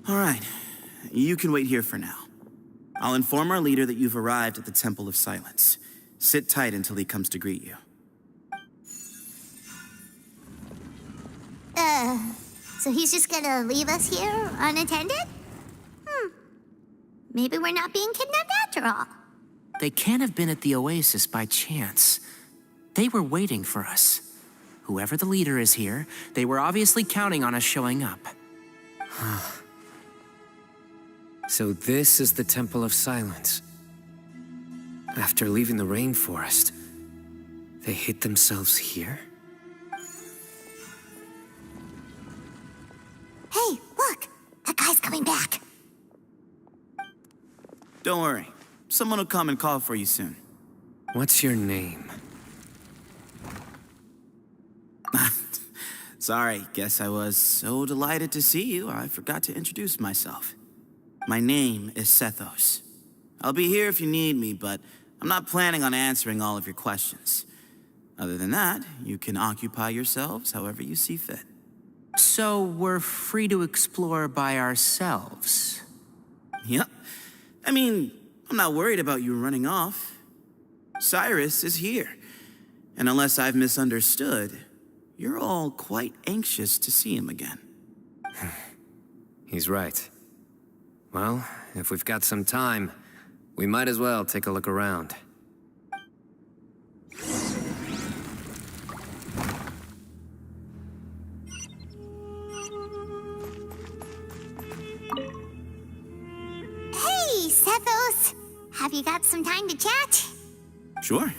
All right, you can wait here for now. I'll inform our leader that you've arrived at the Temple of Silence. Sit tight until he comes to greet you. So he's just gonna leave us here unattended? Maybe we're not being kidnapped after all. They can't have been at the Oasis by chance. They were waiting for us. Whoever the leader is here, they were obviously counting on us showing up. So this is the Temple of Silence. After leaving the rainforest, they hid themselves here? Hey, look! That guy's coming back. Don't worry. Someone will come and call for you soon. What's your name? Sorry, guess I was so delighted to see you, I forgot to introduce myself. My name is Sethos. I'll be here if you need me, but I'm not planning on answering all of your questions. Other than that, you can occupy yourselves however you see fit. So we're free to explore by ourselves. Yep. I mean, I'm not worried about you running off. Cyrus is here. And unless I've misunderstood, you're all quite anxious to see him again. He's right. Well, if we've got some time, we might as well take a look around. Hey, Sethos! Have you got some time to chat? Sure.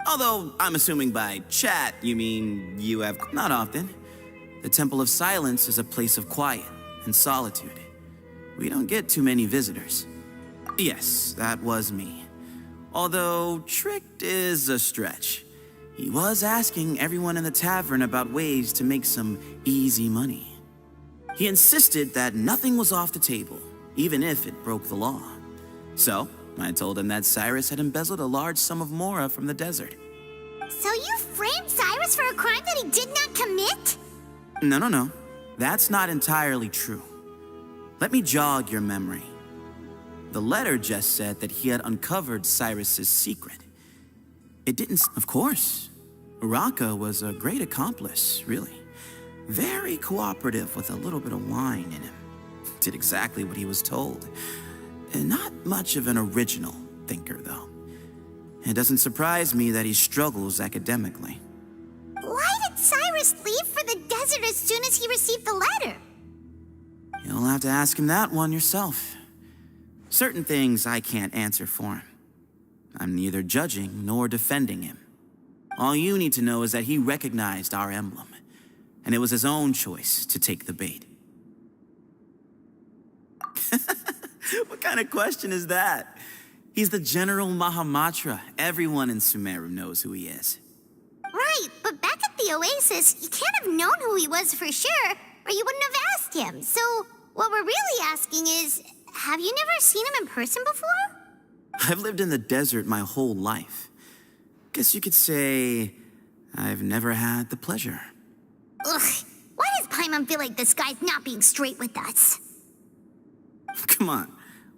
Although, I'm assuming by chat, you mean you have... Not often. The Temple of Silence is a place of quiet and solitude. We don't get too many visitors. Yes, that was me. Although, tricked is a stretch. He was asking everyone in the tavern about ways to make some easy money. He insisted that nothing was off the table, even if it broke the law. So, I told him that Cyrus had embezzled a large sum of mora from the desert. So you framed Cyrus for a crime that he did not commit? No. That's not entirely true. Let me jog your memory. The letter just said that he had uncovered Cyrus's secret. It didn't... Of course. Uraka was a great accomplice, really. Very cooperative with a little bit of wine in him. Did exactly what he was told. And not much of an original thinker, though. It doesn't surprise me that he struggles academically. Why did Cyrus leave for the desert as soon as he received the letter? You'll have to ask him that one yourself. Certain things I can't answer for him. I'm neither judging nor defending him. All you need to know is that he recognized our emblem, and it was his own choice to take the bait. What kind of question is that? He's the General Mahamatra. Everyone in Sumeru knows who he is. Right, but back at the Oasis, you can't have known who he was for sure, or you wouldn't have asked him. So, what we're really asking is, have you never seen him in person before? I've lived in the desert my whole life. Guess you could say I've never had the pleasure. Ugh, why does Paimon feel like this guy's not being straight with us? Come on,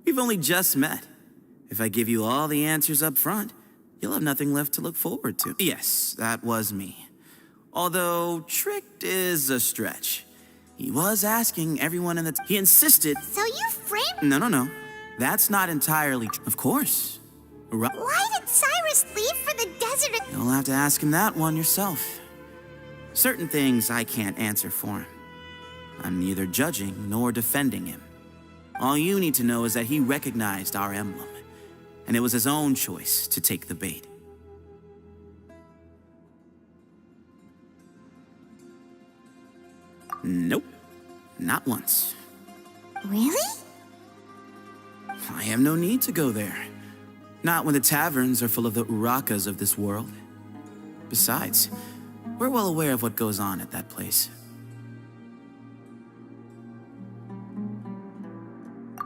we've only just met. If I give you all the answers up front, you'll have nothing left to look forward to. Yes, that was me. Although, tricked is a stretch. He was asking everyone in the... He insisted... So you framed... No. That's not entirely true. Of course. Why did Cyrus leave for the desert? You'll have to ask him that one yourself. Certain things I can't answer for him. I'm neither judging nor defending him. All you need to know is that he recognized our emblem, and it was his own choice to take the bait. Nope, not once. Really? I have no need to go there. Not when the taverns are full of the Urakas of this world. Besides, we're well aware of what goes on at that place.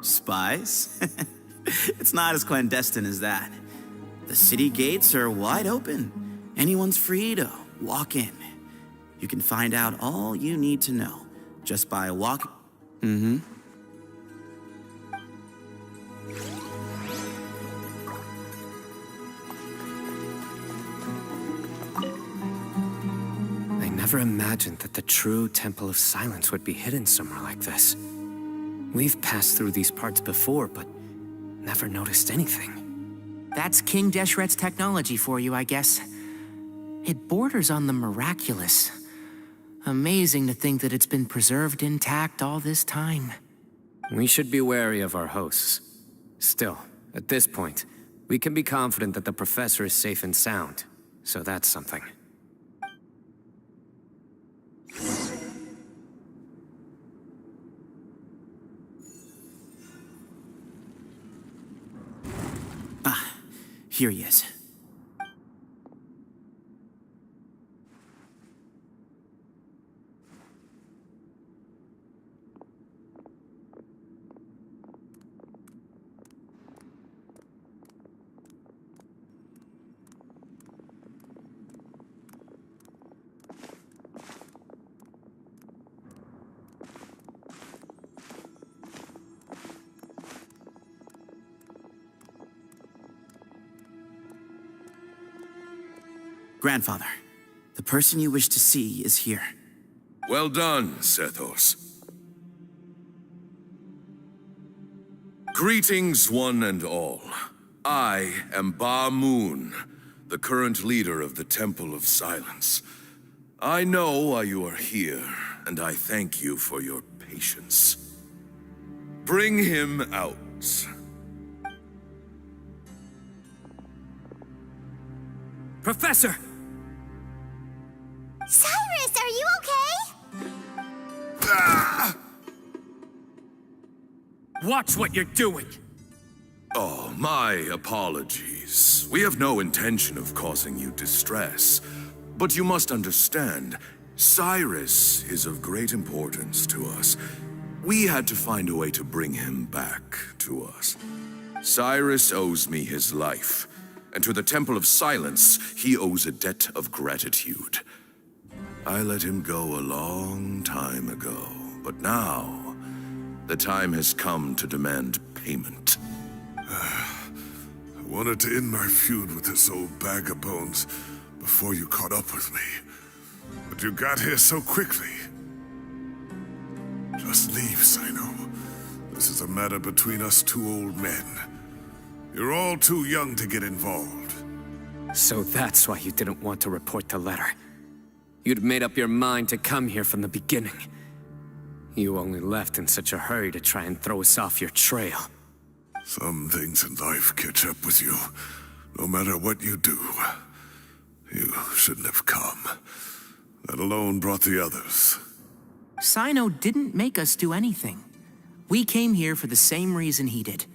Spies? It's not as clandestine as that. The city gates are wide open. Anyone's free to walk in. You can find out all you need to know just by walking. Mm-hmm. I never imagined that the true Temple of Silence would be hidden somewhere like this. We've passed through these parts before, but never noticed anything. That's King Deshret's technology for you, I guess. It borders on the miraculous. Amazing to think that it's been preserved intact all this time. We should be wary of our hosts. Still, at this point, we can be confident that the professor is safe and sound, so that's something. Here he is. Grandfather, the person you wish to see is here. Well done, Sethos. Greetings, one and all. I am Ba Moon, the current leader of the Temple of Silence. I know why you are here, and I thank you for your patience. Bring him out. Professor! Cyrus, are you okay? Watch what you're doing! Oh, my apologies. We have no intention of causing you distress. But you must understand, Cyrus is of great importance to us. We had to find a way to bring him back to us. Cyrus owes me his life, and to the Temple of Silence, he owes a debt of gratitude. I let him go a long time ago, but now, the time has come to demand payment. I wanted to end my feud with this old bag of bones before you caught up with me. But you got here so quickly. Just leave, Cyno. This is a matter between us two old men. You're all too young to get involved. So that's why you didn't want to report the letter. You'd made up your mind to come here from the beginning. You only left in such a hurry to try and throw us off your trail. Some things in life catch up with you, no matter what you do. You shouldn't have come. That alone brought the others. Cyno didn't make us do anything. We came here for the same reason he did.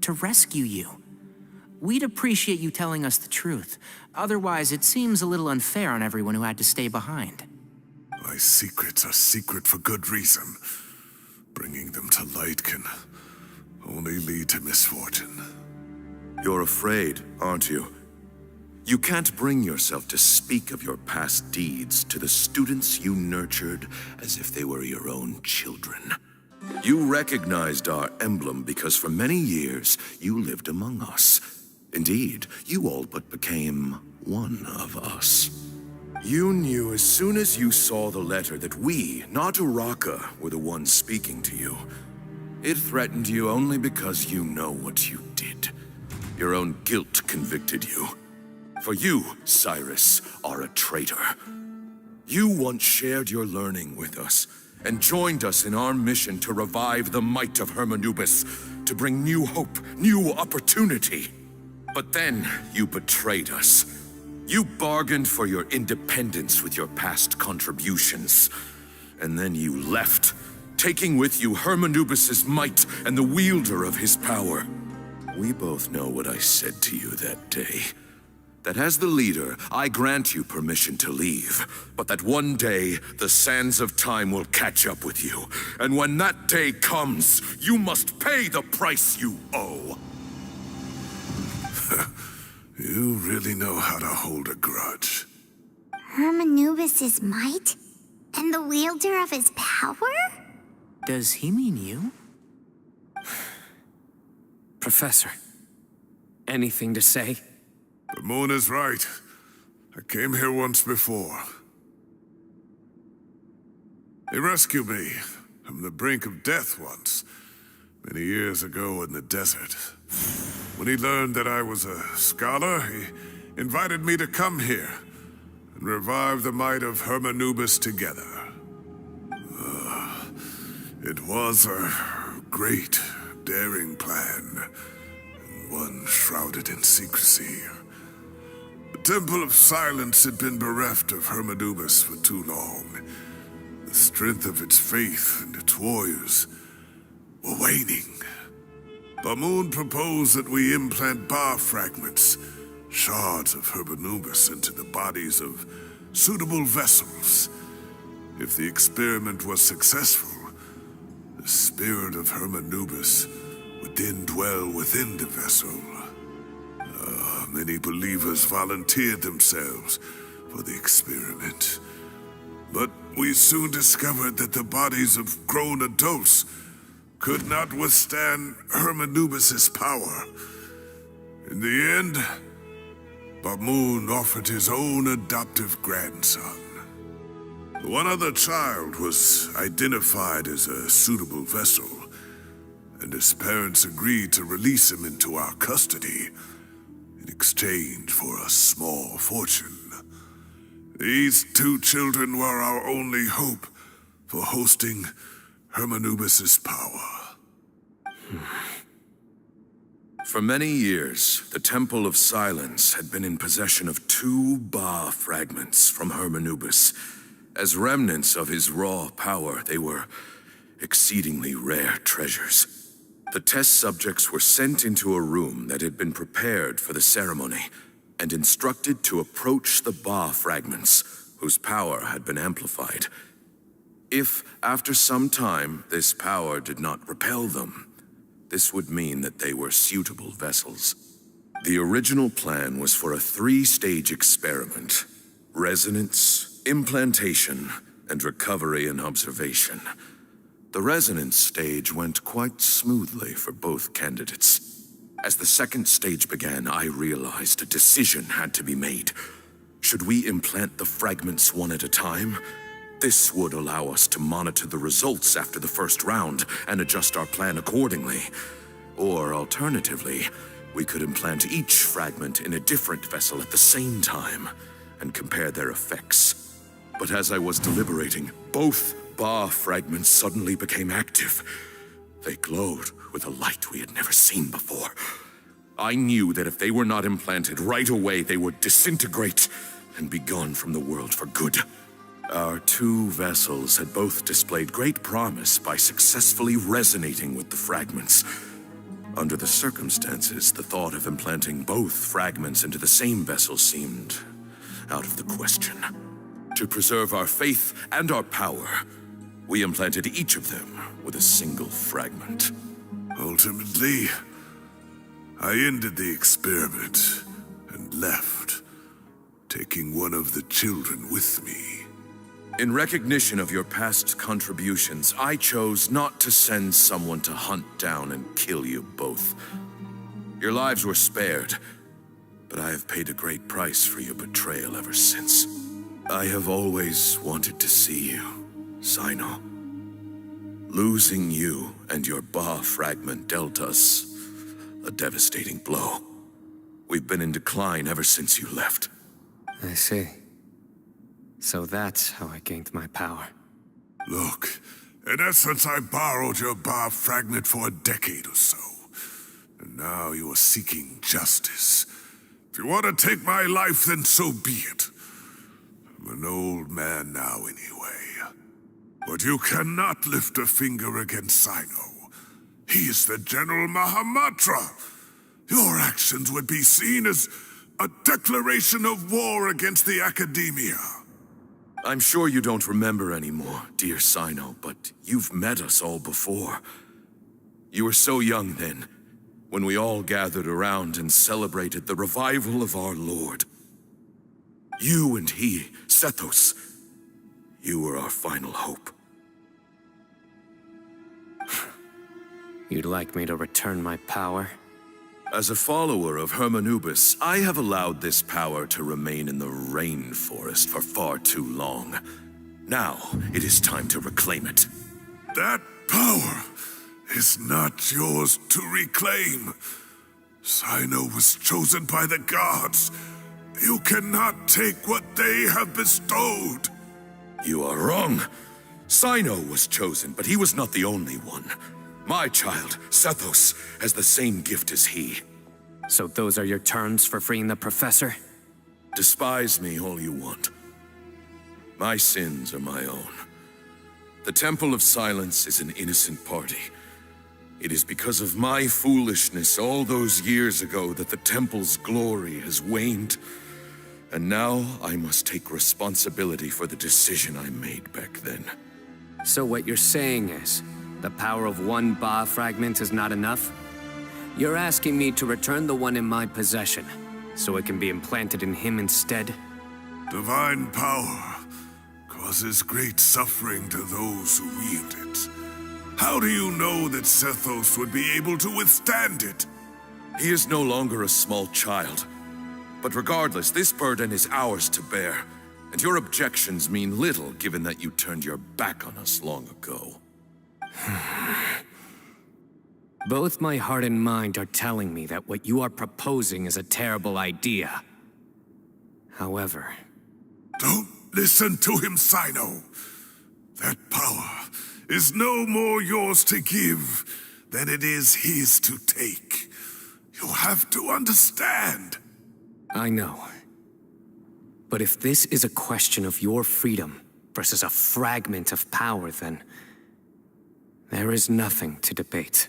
To rescue you. We'd appreciate you telling us the truth. Otherwise, it seems a little unfair on everyone who had to stay behind. My secrets are secret for good reason. Bringing them to light can only lead to misfortune. You're afraid, aren't you? You can't bring yourself to speak of your past deeds to the students you nurtured as if they were your own children. You recognized our emblem because for many years you lived among us. Indeed, you all but became one of us. You knew as soon as you saw the letter that we, not Uraka, were the ones speaking to you. It threatened you only because you know what you did. Your own guilt convicted you. For you, Cyrus, are a traitor. You once shared your learning with us, and joined us in our mission to revive the might of Hermanubis, to bring new hope, new opportunity. But then you betrayed us. You bargained for your independence with your past contributions. And then you left, taking with you Hermanubis' might and the wielder of his power. We both know what I said to you that day. That as the leader, I grant you permission to leave, but that one day, the sands of time will catch up with you. And when that day comes, you must pay the price you owe. You really know how to hold a grudge. Hermanubis' might? And the wielder of his power? Does he mean you? Professor, anything to say? The moon is right. I came here once before. He rescued me from the brink of death once, many years ago in the desert. When he learned that I was a scholar, he invited me to come here and revive the might of Hermanubis together. It was a great, daring plan, and one shrouded in secrecy. The Temple of Silence had been bereft of Hermanubis for too long. The strength of its faith and its warriors were waning. Bamoon proposed that we implant bar fragments, shards of Hermanubis, into the bodies of suitable vessels. If the experiment was successful, the spirit of Hermanubis would then dwell within the vessel. Many believers volunteered themselves for the experiment. But we soon discovered that the bodies of grown adults could not withstand Hermanubis' power. In the end, Bamoon offered his own adoptive grandson. One other child was identified as a suitable vessel, and his parents agreed to release him into our custody in exchange for a small fortune. These two children were our only hope for hosting Hermanubis' power. For many years, the Temple of Silence had been in possession of 2 Ba fragments from Hermanubis. As remnants of his raw power, they were exceedingly rare treasures. The test subjects were sent into a room that had been prepared for the ceremony and instructed to approach the Ba fragments, whose power had been amplified. If, after some time, this power did not repel them, this would mean that they were suitable vessels. The original plan was for a 3-stage experiment: resonance, implantation, and recovery and observation. The resonance stage went quite smoothly for both candidates. As the 2nd stage began, I realized a decision had to be made. Should we implant the fragments one at a time? This would allow us to monitor the results after the first round and adjust our plan accordingly. Or alternatively, we could implant each fragment in a different vessel at the same time and compare their effects. But as I was deliberating, both Ba fragments suddenly became active. They glowed with a light we had never seen before. I knew that if they were not implanted right away, they would disintegrate and be gone from the world for good. Our 2 vessels had both displayed great promise by successfully resonating with the fragments. Under the circumstances, the thought of implanting both fragments into the same vessel seemed out of the question. To preserve our faith and our power, we implanted each of them with a single fragment. Ultimately, I ended the experiment and left, taking one of the children with me. In recognition of your past contributions, I chose not to send someone to hunt down and kill you both. Your lives were spared, but I have paid a great price for your betrayal ever since. I have always wanted to see you, Cyno. Losing you and your Ba fragment dealt us a devastating blow. We've been in decline ever since you left. I see. So that's how I gained my power. Look, in essence, I borrowed your Ba fragment for a decade or so. And now you are seeking justice. If you want to take my life, then so be it. I'm an old man now anyway. But you cannot lift a finger against Cyno. He is the General Mahamatra. Your actions would be seen as a declaration of war against the Academia. I'm sure you don't remember anymore, dear Cyno, but you've met us all before. You were so young then, when we all gathered around and celebrated the revival of our Lord. You and he, Sethos, you were our final hope. You'd like me to return my power? As a follower of Hermanubis, I have allowed this power to remain in the rainforest for far too long. Now, it is time to reclaim it. That power is not yours to reclaim. Cyno was chosen by the gods. You cannot take what they have bestowed. You are wrong. Cyno was chosen, but he was not the only one. My child, Sethos, has the same gift as he. So those are your terms for freeing the professor? Despise me all you want. My sins are my own. The Temple of Silence is an innocent party. It is because of my foolishness all those years ago that the Temple's glory has waned. And now I must take responsibility for the decision I made back then. So what you're saying is, the power of one Ba fragment is not enough? You're asking me to return the one in my possession, so it can be implanted in him instead? Divine power causes great suffering to those who wield it. How do you know that Sethos would be able to withstand it? He is no longer a small child. But regardless, this burden is ours to bear, and your objections mean little given that you turned your back on us long ago. Both my heart and mind are telling me that what you are proposing is a terrible idea. However... Don't listen to him, Cyno. That power is no more yours to give than it is his to take. You have to understand. I know. But if this is a question of your freedom versus a fragment of power, then... there is nothing to debate.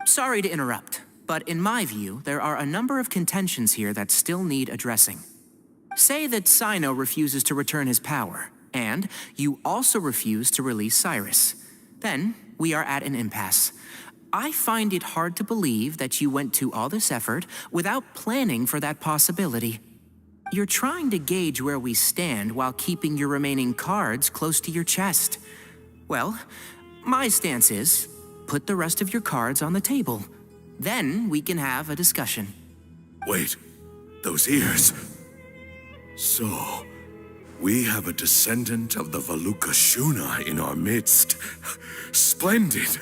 Sorry to interrupt, but in my view, there are a number of contentions here that still need addressing. Say that Cyno refuses to return his power, and you also refuse to release Cyrus. Then, we are at an impasse. I find it hard to believe that you went to all this effort without planning for that possibility. You're trying to gauge where we stand while keeping your remaining cards close to your chest. Well, my stance is, put the rest of your cards on the table. Then we can have a discussion. Wait, those ears. So, we have a descendant of the Valuka Shuna in our midst. Splendid.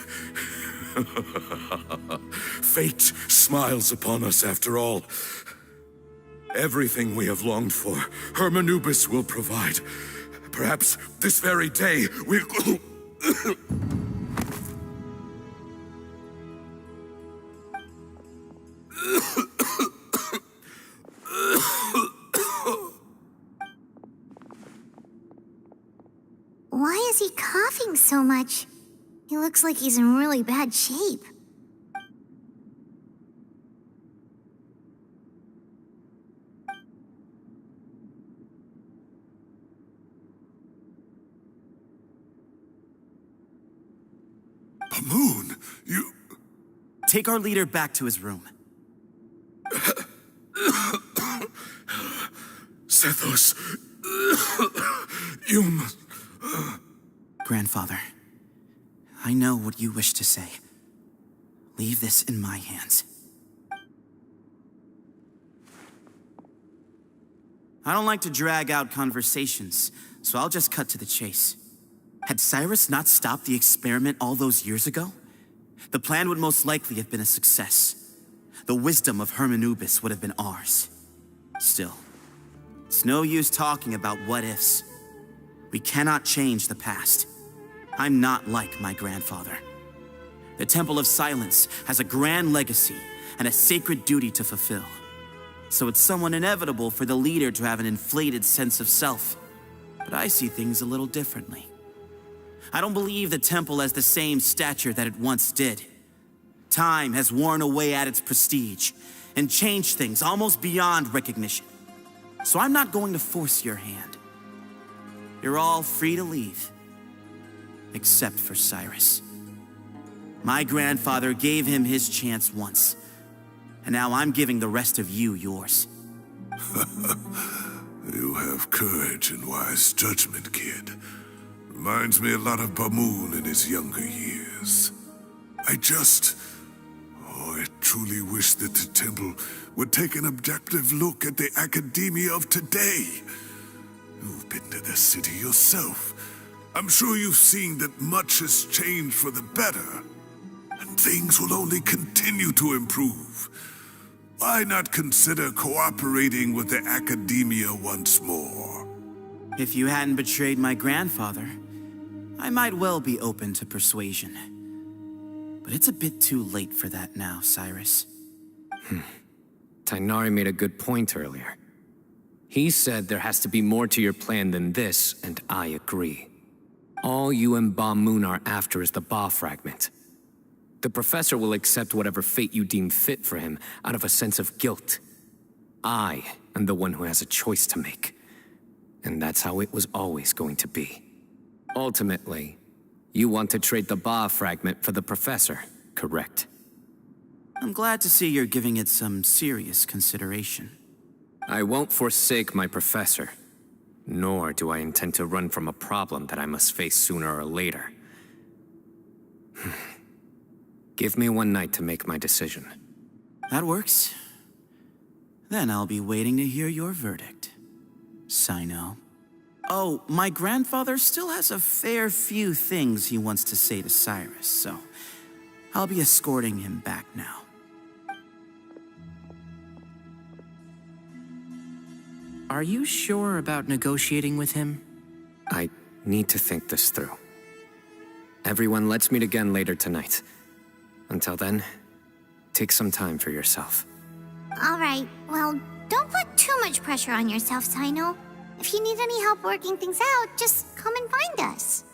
Fate smiles upon us after all. Everything we have longed for, Hermanubis will provide. Perhaps this very day we'll... Why is he coughing so much? He looks like he's in really bad shape. Moon, you... Take our leader back to his room. Sethos, you must... Grandfather, I know what you wish to say. Leave this in my hands. I don't like to drag out conversations, so I'll just cut to the chase. Had Cyrus not stopped the experiment all those years ago, the plan would most likely have been a success. The wisdom of Hermanubis would have been ours. Still, it's no use talking about what-ifs. We cannot change the past. I'm not like my grandfather. The Temple of Silence has a grand legacy and a sacred duty to fulfill. So it's somewhat inevitable for the leader to have an inflated sense of self. But I see things a little differently. I don't believe the temple has the same stature that it once did. Time has worn away at its prestige and changed things almost beyond recognition. So I'm not going to force your hand. You're all free to leave, except for Cyrus. My grandfather gave him his chance once, and now I'm giving the rest of you yours. You have courage and wise judgment, kid. Reminds me a lot of Bamoon in his younger years. I truly wish that the temple would take an objective look at the academia of today. You've been to the city yourself. I'm sure you've seen that much has changed for the better, and things will only continue to improve. Why not consider cooperating with the academia once more? If you hadn't betrayed my grandfather, I might well be open to persuasion. But it's a bit too late for that now, Cyrus. Tainari made a good point earlier. He said there has to be more to your plan than this, and I agree. All you and Ba Moon are after is the Ba fragment. The professor will accept whatever fate you deem fit for him out of a sense of guilt. I am the one who has a choice to make. And that's how it was always going to be. Ultimately, you want to trade the Ba fragment for the professor, correct? I'm glad to see you're giving it some serious consideration. I won't forsake my professor, nor do I intend to run from a problem that I must face sooner or later. Give me one night to make my decision. That works. Then I'll be waiting to hear your verdict, Cyno. Oh, my grandfather still has a fair few things he wants to say to Cyrus, so I'll be escorting him back now. Are you sure about negotiating with him? I need to think this through. Everyone, let's meet again later tonight. Until then, take some time for yourself. All right, well, don't put too much pressure on yourself, Cyno. If you need any help working things out, just come and find us.